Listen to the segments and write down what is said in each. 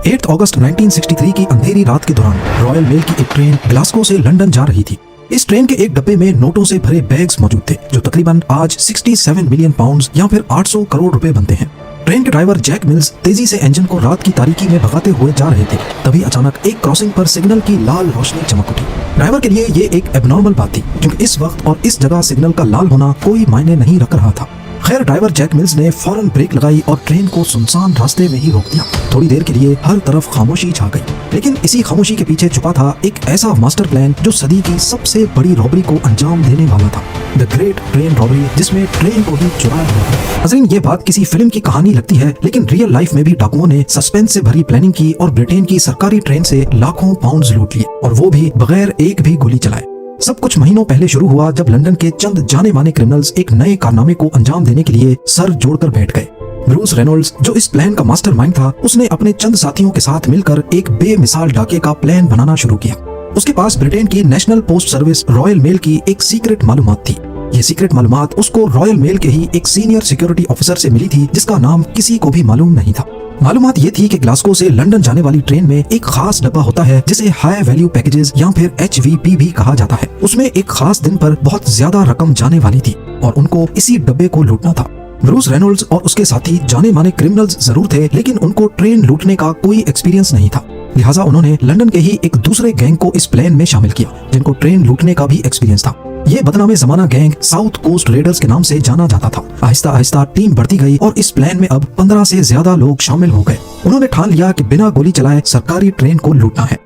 8 अगस्त 1963 की अंधेरी रात के दौरान रॉयल मेल की एक ट्रेन ग्लासगो से लंदन जा रही थी। इस ट्रेन के एक डब्बे में नोटों से भरे बैग्स मौजूद थे जो तकरीबन आज 67 मिलियन पाउंड या फिर 800 करोड़ रुपए बनते हैं। ट्रेन के ड्राइवर जैक मिल्स तेजी से इंजन को रात की तारीकी में भगाते हुए जा रहे थे। तभी अचानक एक क्रॉसिंग पर सिग्नल की लाल रोशनी चमक उठी। ड्राइवर के लिए ये एक एबनॉर्मल बात थी क्योंकि इस वक्त और इस जगह सिग्नल का लाल होना कोई मायने नहीं रख रहा था। खैर ड्राइवर जैक मिल्स ने फौरन ब्रेक लगाई और ट्रेन को सुनसान रास्ते में ही रोक दिया। थोड़ी देर के लिए हर तरफ खामोशी छा गई, लेकिन इसी खामोशी के पीछे छुपा था एक ऐसा मास्टर प्लान जो सदी की सबसे बड़ी रॉबरी को अंजाम देने वाला था, द ग्रेट ट्रेन रॉबरी, जिसमें ट्रेन को ही चुराया गया था। नाज़रीन, ये बात किसी फिल्म की कहानी लगती है, लेकिन रियल लाइफ में भी डाकुओं ने सस्पेंस से भरी प्लानिंग की और ब्रिटेन की सरकारी ट्रेन से लाखों पाउंड लूट लिए, और वो भी बगैर एक भी गोली चलाए। सब कुछ महीनों पहले शुरू हुआ जब लंदन के चंद जाने माने क्रिमिनल्स एक नए कारनामे को अंजाम देने के लिए सर जोड़कर बैठ गए। ब्रूस रेनॉल्ड्स, जो इस प्लान का मास्टरमाइंड था, उसने अपने चंद साथियों के साथ मिलकर एक बेमिसाल डाके का प्लान बनाना शुरू किया। उसके पास ब्रिटेन की national post service Royal Mail की एक सीक्रेट मालूमात थी। ये सीक्रेट मालूमात उसको रॉयल मेल के ही एक सीनियर सिक्योरिटी ऑफिसर से मिली थी जिसका नाम किसी को भी मालूम नहीं था। मालूमात ये थी कि ग्लासगो से लंदन जाने वाली ट्रेन में एक खास डब्बा होता है जिसे हाई वैल्यू पैकेजेस या फिर HVP भी कहा जाता है। उसमें एक खास दिन पर बहुत ज्यादा रकम जाने वाली थी और उनको इसी डब्बे को लूटना था। ब्रूस रेनॉल्ड्स और उसके साथी जाने माने क्रिमिनल्स जरूर थे, लेकिन उनको ट्रेन लूटने का कोई एक्सपीरियंस नहीं था। लिहाजा उन्होंने लंदन के ही एक दूसरे गैंग को इस प्लान में शामिल किया जिनको ट्रेन लूटने का भी एक्सपीरियंस था। ये बदनामे जमाना गैंग साउथ कोस्ट रेडर्स के नाम से जाना जाता था। आहिस्ता आहिस्ता टीम बढ़ती गई और इस प्लान में अब 15 से ज्यादा लोग शामिल हो गए। उन्होंने ठान लिया कि बिना गोली चलाए सरकारी ट्रेन को लूटना है।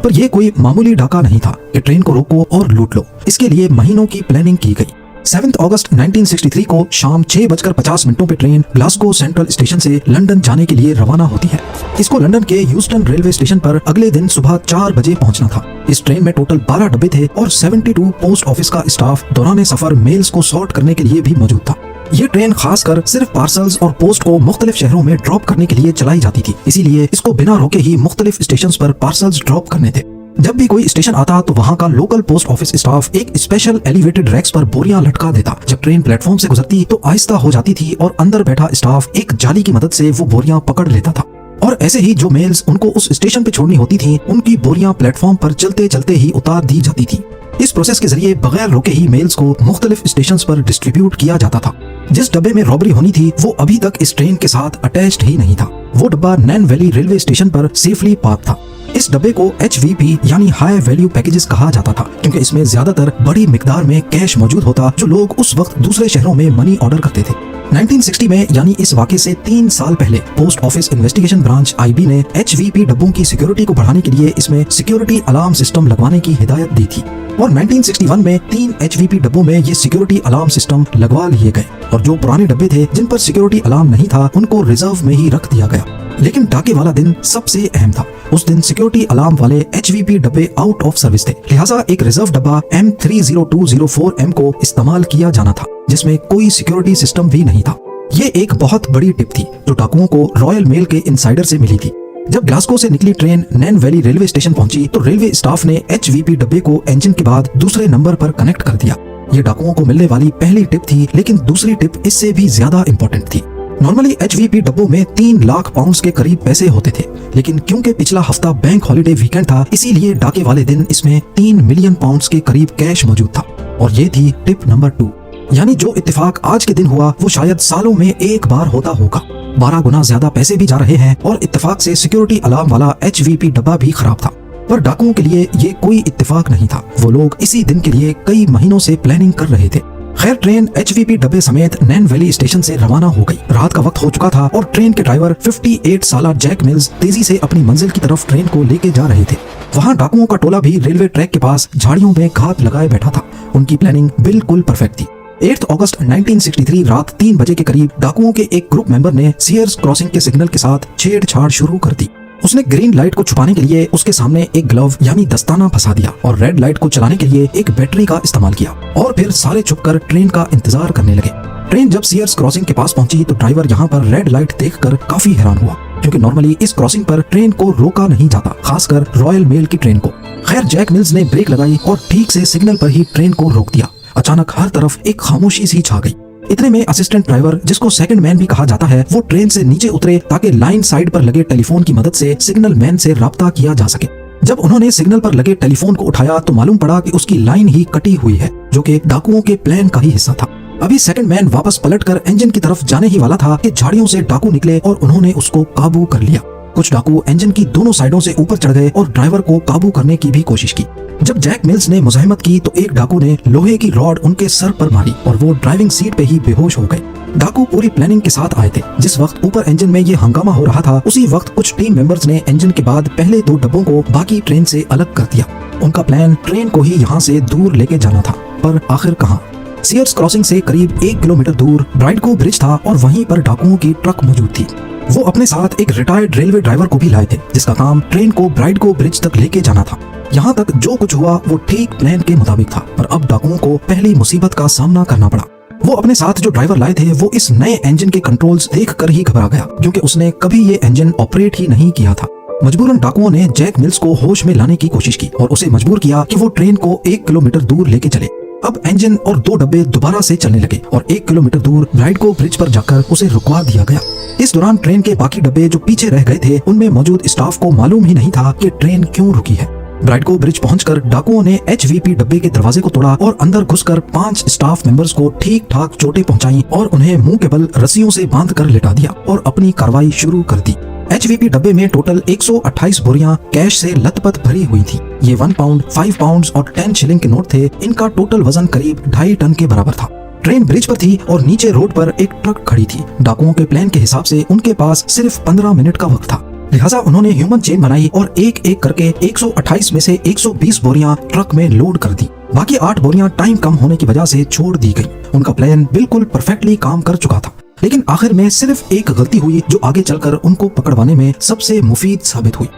पर यह कोई मामूली डाका नहीं था कि ट्रेन को रोको और लूट लो। इसके लिए महीनों की प्लानिंग की गई। 7 अगस्त 1963 को शाम 6:50 पे ट्रेन ग्लासगो सेंट्रल स्टेशन से लंदन जाने के लिए रवाना होती है। इसको लंदन के ह्यूस्टन रेलवे स्टेशन पर अगले दिन सुबह 4 बजे पहुंचना था। इस ट्रेन में टोटल 12 डब्बे थे और 72 पोस्ट ऑफिस का स्टाफ दौरान सफर मेल्स को सॉर्ट करने के लिए भी मौजूद था। ये ट्रेन खासकर सिर्फ पार्सल्स और पोस्ट को मुख्तलिफ शहरों में ड्रॉप करने के लिए चलाई जाती थी, इसीलिए इसको बिना रोके ही मुख्तलिफ स्टेशन पर पार्सल्स ड्रॉप करने थे। जब भी कोई स्टेशन आता तो वहाँ का लोकल पोस्ट ऑफिस स्टाफ एक स्पेशल एलिवेटेड रैक्स पर बोरियां लटका देता। जब ट्रेन प्लेटफॉर्म से गुजरती तो आहिस्ता हो जाती थी और अंदर बैठा स्टाफ एक जाली की मदद से वो बोरियां पकड़ लेता था। और ऐसे ही जो मेल्स उनको उस स्टेशन पे छोड़नी होती थी, उनकी बोरियां प्लेटफॉर्म पर चलते चलते ही उतार दी जाती थी। इस प्रोसेस के जरिए बगैर रोके ही मेल्स को मुख्तलिफ स्टेशंस पर डिस्ट्रीब्यूट किया जाता था। जिस डब्बे में रॉबरी होनी थी वो अभी तक इस ट्रेन के साथ अटैच्ड ही नहीं था। वो डब्बा नैन वैली रेलवे स्टेशन पर सेफली पार्क था। इस डब्बे को HVP यानी हाई वैल्यू पैकेजेस कहा जाता था क्योंकि इसमें ज्यादातर बड़ी मिकदार में कैश मौजूद होता जो लोग उस वक्त दूसरे शहरों में मनी ऑर्डर करते थे। 1960 में यानी इस वाक़े से 3 साल पहले post office investigation branch IB ने HVP डब्बों की सिक्योरिटी को बढ़ाने के लिए इसमें सिक्योरिटी अलार्म सिस्टम लगवाने की हिदायत दी थी और 1961 में 3 HVP डब्बों में ये सिक्योरिटी अलार्म सिस्टम लगवा लिए गए और जो पुराने डब्बे थे जिन पर सिक्योरिटी अलार्म नहीं था उनको रिजर्व में ही रख दिया गया। लेकिन डाके वाला दिन सबसे अहम था। उस दिन सिक्योरिटी अलार्म वाले HVP डब्बे आउट ऑफ सर्विस थे, लिहाजा एक रिजर्व डब्बा M30204M को इस्तेमाल किया जाना था जिसमें कोई सिक्योरिटी सिस्टम भी नहीं था। ये एक बहुत बड़ी टिप थी जो डाकुओं को रॉयल मेल के इनसाइडर से मिली थी। जब ग्लासगो से निकली ट्रेन नैन वैली रेलवे स्टेशन पहुंची तो रेलवे स्टाफ ने HVP डब्बे को इंजन के बाद दूसरे नंबर पर कनेक्ट कर दिया। ये डाकुओं को मिलने वाली पहली टिप थी, लेकिन दूसरी टिप इससे भी ज्यादा इम्पोर्टेंट थी। नॉर्मली HVP डब्बों में 3 लाख पाउंड के करीब पैसे होते थे, लेकिन क्योंकि पिछला हफ्ता बैंक हॉलिडे वीकेंड था, इसीलिए डाके वाले दिन इसमें 3 मिलियन पाउंड के करीब कैश मौजूद था। और ये थी टिप नंबर 2, यानी जो इत्तेफाक आज के दिन हुआ वो शायद सालों में एक बार होता होगा। 12 गुना ज्यादा पैसे भी जा रहे हैं और इत्तेफाक से सिक्योरिटी अलार्म वाला HVP डब्बा भी खराब था। पर डाकुओं के लिए ये कोई इत्तेफाक नहीं था, वो लोग इसी दिन के लिए कई महीनों से प्लानिंग कर रहे थे। खैर ट्रेन HVP डब्बे समेत नैन वैली स्टेशन से रवाना हो गई। रात का वक्त हो चुका था और ट्रेन के ड्राइवर 58 साला जैक मिल्स तेजी से अपनी मंजिल की तरफ ट्रेन को लेके जा रहे थे। वहाँ डाकुओं का टोला भी रेलवे ट्रैक के पास झाड़ियों में घात लगाए बैठा था। उनकी प्लानिंग बिल्कुल परफेक्ट थी। 8 अगस्त 1963 रात 3 बजे के करीब डाकुओं के एक ग्रुप मेंबर ने सीयर्स क्रॉसिंग के सिग्नल के साथ छेड़छाड़ शुरू कर दी। उसने ग्रीन लाइट को छुपाने के लिए उसके सामने एक ग्लव यानी दस्ताना फंसा दिया और रेड लाइट को चलाने के लिए एक बैटरी का इस्तेमाल किया और फिर सारे छुपकर ट्रेन का इंतजार करने लगे। ट्रेन जब सीयर्स क्रॉसिंग के पास पहुंची तो ड्राइवर यहाँ पर रेड लाइट देखकर काफी हैरान हुआ क्योंकि नॉर्मली इस क्रॉसिंग पर ट्रेन को रोका नहीं जाता, खासकर रॉयल मेल की ट्रेन को। खैर जैक मिल्स ने ब्रेक लगाई और ठीक से सिग्नल पर ही ट्रेन को रोक दिया। अचानक हर तरफ एक खामोशी सी छा गई। इतने में असिस्टेंट ड्राइवर, जिसको सेकंड मैन भी कहा जाता है, वो ट्रेन से नीचे उतरे ताकि लाइन साइड पर लगे टेलीफोन की मदद से सिग्नल मैन से राब्ता किया जा सके। जब उन्होंने सिग्नल पर लगे टेलीफोन को उठाया तो मालूम पड़ा कि उसकी लाइन ही कटी हुई है, जो कि डाकुओं के प्लान का ही हिस्सा था। अभी सेकंड मैन वापस पलटकर इंजन की तरफ जाने ही वाला था कि झाड़ियों से डाकू निकले और उन्होंने उसको काबू कर लिया। कुछ डाकू इंजन की दोनों साइडों से ऊपर चढ़ गए और ड्राइवर को काबू करने की भी कोशिश की। जब जैक मिल्स ने मुजाहिमत की तो एक डाकू ने लोहे की रॉड उनके सर पर मारी और वो ड्राइविंग सीट पे ही बेहोश हो गए। डाकू पूरी प्लानिंग के साथ आए थे। जिस वक्त ऊपर इंजन में ये हंगामा हो रहा था, उसी वक्त कुछ टीम मेंबर्स ने इंजन के बाद पहले 2 डब्बों को बाकी ट्रेन से अलग कर दिया। उनका प्लान ट्रेन को ही यहाँ से दूर लेके जाना था, पर आखिर कहाँ? सीयर्स क्रॉसिंग से करीब 1 किलोमीटर दूर ब्राइडगो ब्रिज था और वहीं पर डाकुओं की ट्रक मौजूद थी। वो अपने साथ एक रिटायर्ड रेलवे ड्राइवर को भी लाए थे, जिसका काम ट्रेन को ब्राइडगो ब्रिज तक लेके जाना था। यहाँ तक जो कुछ हुआ वो ठीक प्लान के मुताबिक था, पर अब डाकुओं को पहली मुसीबत का सामना करना पड़ा। वो अपने साथ जो ड्राइवर लाए थे, वो इस नए इंजन के कंट्रोल्स देखकर ही घबरा गया, क्योंकि उसने कभी ये इंजन ऑपरेट ही नहीं किया था। मजबूरन डाकुओं ने जैक मिल्स को होश में लाने की कोशिश की और उसे मजबूर किया कि वो ट्रेन को 1 किलोमीटर दूर लेके चले। अब इंजन और 2 डब्बे दोबारा से चलने लगे और 1 किलोमीटर दूर ब्राइडगो ब्रिज पर जाकर उसे रुकवा दिया गया। इस दौरान ट्रेन के बाकी डब्बे जो पीछे रह गए थे, उनमें मौजूद स्टाफ को मालूम ही नहीं था कि ट्रेन क्यों रुकी है। ब्राइडगो ब्रिज पहुंचकर डाकुओं ने HVP डब्बे के दरवाजे को तोड़ा और अंदर घुसकर 5 स्टाफ मेंबर्स को ठीक ठाक चोटें पहुंचाई और उन्हें मुंह के बल रस्सियों से बांधकर लिटा दिया और अपनी कार्रवाई शुरू कर दी। HVP डब्बे में टोटल 128 बोरियां कैश से लथपथ भरी हुई थी। ये 1 पाउंड, 5 पाउंड और 10 शिलिंग के नोट थे। इनका टोटल वजन करीब 2.5 टन के बराबर था। ट्रेन ब्रिज पर थी और नीचे रोड पर एक ट्रक खड़ी थी। डाकुओं के प्लान के हिसाब से उनके पास सिर्फ 15 मिनट का वक्त था, लिहाजा उन्होंने ह्यूमन चेन बनाई और एक एक करके 128 में से 120 बोरियां ट्रक में लोड कर दी। बाकी 8 बोरियां टाइम कम होने की वजह से छोड़ दी गई। उनका प्लान बिल्कुल परफेक्टली काम कर चुका था, लेकिन आखिर में सिर्फ एक गलती हुई जो आगे चलकर उनको पकड़वाने में सबसे मुफीद साबित हुई।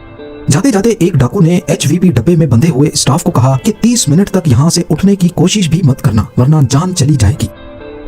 जाते जाते एक डाकू ने HVP डब्बे में बंधे हुए स्टाफ को कहा कि 30 मिनट तक यहाँ से उठने की कोशिश भी मत करना, वरना जान चली जाएगी।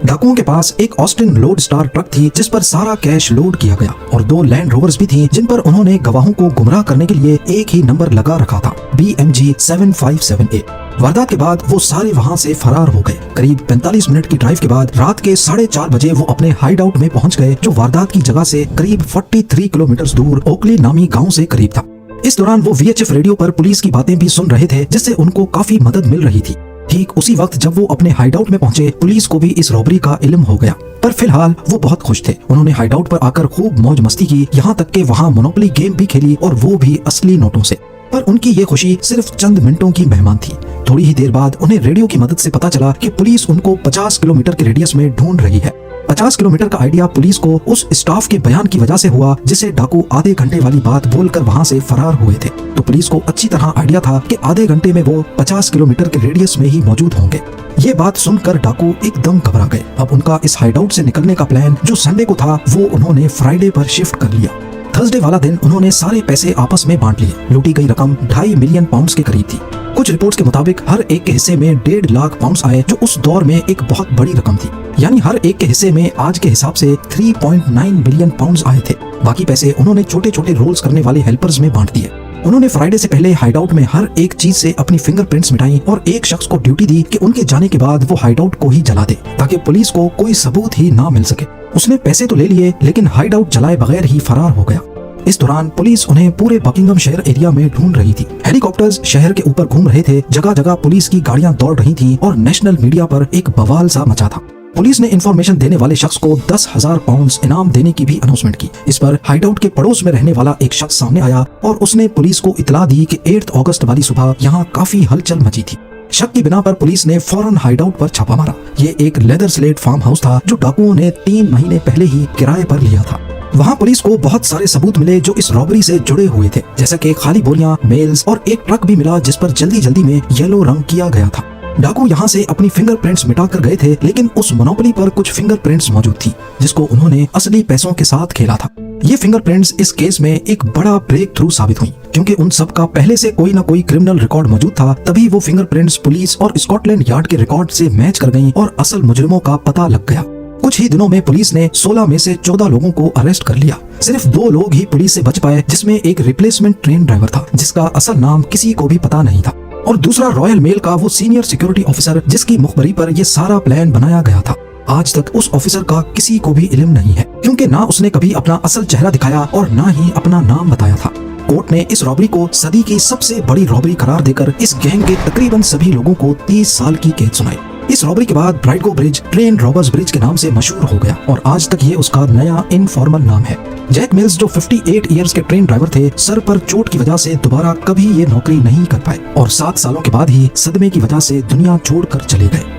डाकुओं के पास एक ऑस्टिन लोड स्टार ट्रक थी जिस पर सारा कैश लोड किया गया और 2 लैंड रोवर्स भी थी जिन पर उन्होंने गवाहों को गुमराह करने के लिए एक ही नंबर लगा रखा था, BMG 757A। वारदात के बाद वो सारे वहाँ से फरार हो गए। करीब 45 मिनट की ड्राइव के बाद रात के 4:30 बजे वो अपने हाइड आउट में पहुंच गए, जो वारदात की जगह से करीब 43 किलोमीटर दूर ओकली नामी गाँव से करीब था। इस दौरान वो VHF रेडियो पर पुलिस की बातें भी सुन रहे थे, जिससे उनको काफी मदद मिल रही थी। ठीक उसी वक्त जब वो अपने हाइड आउट में पहुंचे, पुलिस को भी इस रॉबरी का इल्म हो गया, पर फिलहाल वो बहुत खुश थे। उन्होंने हाइड आउट पर आकर खूब मौज मस्ती की, यहाँ तक कि वहाँ मोनोपोली गेम भी खेली और वो भी असली नोटों से। पर उनकी ये खुशी सिर्फ चंद मिनटों की मेहमान थी। थोड़ी ही देर बाद उन्हें रेडियो की मदद से पता चला कि पुलिस उनको 50 किलोमीटर के रेडियस में ढूंढ रही है। 50 किलोमीटर का आइडिया पुलिस को उस स्टाफ के बयान की वजह से हुआ जिसे डाकू आधे घंटे वाली बात बोलकर वहाँ से फरार हुए थे। तो पुलिस को अच्छी तरह आइडिया था कि आधे घंटे में वो 50 किलोमीटर के रेडियस में ही मौजूद होंगे। ये बात सुनकर डाकू एकदम घबरा गए। अब उनका इस हाइडआउट से निकलने का प्लान जो संडे को था, वो उन्होंने फ्राइडे पर शिफ्ट कर लिया। थर्सडे वाला दिन उन्होंने सारे पैसे आपस में बांट लिए। लूटी गई रकम 2.5 मिलियन पाउंड्स के करीब थी। कुछ रिपोर्ट्स के मुताबिक हर एक के हिस्से में 1.5 लाख पाउंड्स आए, जो उस दौर में एक बहुत बड़ी रकम थी। यानी हर एक के हिस्से में आज के हिसाब से 3.9 मिलियन पाउंड्स आए थे। बाकी पैसे उन्होंने छोटे छोटे रोल्स करने वाले हेल्पर्स में बांट दिए। उन्होंने फ्राइडे से पहले हाइडआउट में हर एक चीज से अपनी फिंगरप्रिंट्स मिटाई और एक शख्स को ड्यूटी दी कि उनके जाने के बाद वो हाइडआउट को ही जला दे, ताकि पुलिस को कोई सबूत ही ना मिल सके। उसने पैसे तो ले लिए, लेकिन हाइडआउट जलाए बगैर ही फरार हो गया। इस दौरान पुलिस उन्हें पूरे बकिंगम शहर एरिया में ढूंढ रही थी। हेलीकॉप्टर्स शहर के ऊपर घूम रहे थे, जगह जगह पुलिस की गाड़ियां दौड़ रही थीं और नेशनल मीडिया पर एक बवाल सा मचा था। पुलिस ने इंफॉर्मेशन देने वाले शख्स को 10,000 पाउंड्स इनाम देने की भी अनाउंसमेंट की। इस पर हाइडआउट के पड़ोस में रहने वाला एक शख्स सामने आया और उसने पुलिस को इतला दी कि 8 अगस्त वाली सुबह यहाँ काफी हलचल मची थी। शक की बिना पर पुलिस ने फौरन हाइडआउट पर छापा मारा। ये एक लेदर स्लेट फार्म हाउस था जो डाकुओं ने 3 महीने पहले ही किराए पर लिया था। वहाँ पुलिस को बहुत सारे सबूत मिले जो इस रॉबरी से जुड़े हुए थे, जैसे कि खाली बोरियां, मेल्स और एक ट्रक भी मिला जिस पर जल्दी जल्दी में येलो रंग किया गया था। डाकू यहाँ से अपनी फिंगरप्रिंट्स मिटा कर गए थे, लेकिन उस मोनोपोली पर कुछ फिंगरप्रिंट्स मौजूद थी जिसको उन्होंने असली पैसों के साथ खेला था। ये फिंगरप्रिंट्स इस केस में एक बड़ा ब्रेक थ्रू साबित हुई, क्योंकि उन सब का पहले से कोई न कोई क्रिमिनल रिकॉर्ड मौजूद था। तभी वो फिंगरप्रिंट्स पुलिस और स्कॉटलैंड यार्ड के रिकॉर्ड से मैच कर गयी और असल मुजरिमों का पता लग गया। कुछ ही दिनों में पुलिस ने 16 में से 14 लोगों को अरेस्ट कर लिया। सिर्फ 2 लोग ही पुलिस से बच पाए, जिसमें एक रिप्लेसमेंट ट्रेन ड्राइवर था जिसका असल नाम किसी को भी पता नहीं था, और दूसरा रॉयल मेल का वो सीनियर सिक्योरिटी ऑफिसर जिसकी मुखबरी पर यह सारा प्लान बनाया गया था। आज तक उस ऑफिसर का किसी को भी इल्म नहीं है, क्योंकि ना उसने कभी अपना असल चेहरा दिखाया और ना ही अपना नाम बताया था। कोर्ट ने इस रॉबरी को सदी की सबसे बड़ी रॉबरी करार देकर इस गैंग के तकरीबन सभी लोगों को 30 साल की कैद सुनाई। इस रॉबरी के बाद ब्राइटगो ब्रिज ट्रेन रॉबर्स ब्रिज के नाम से मशहूर हो गया और आज तक ये उसका नया इनफॉर्मल नाम है। जैक मिल्स जो 58 इयर्स के ट्रेन ड्राइवर थे, सर पर चोट की वजह से दोबारा कभी ये नौकरी नहीं कर पाए और 7 सालों के बाद ही सदमे की वजह से दुनिया छोड़कर चले गए।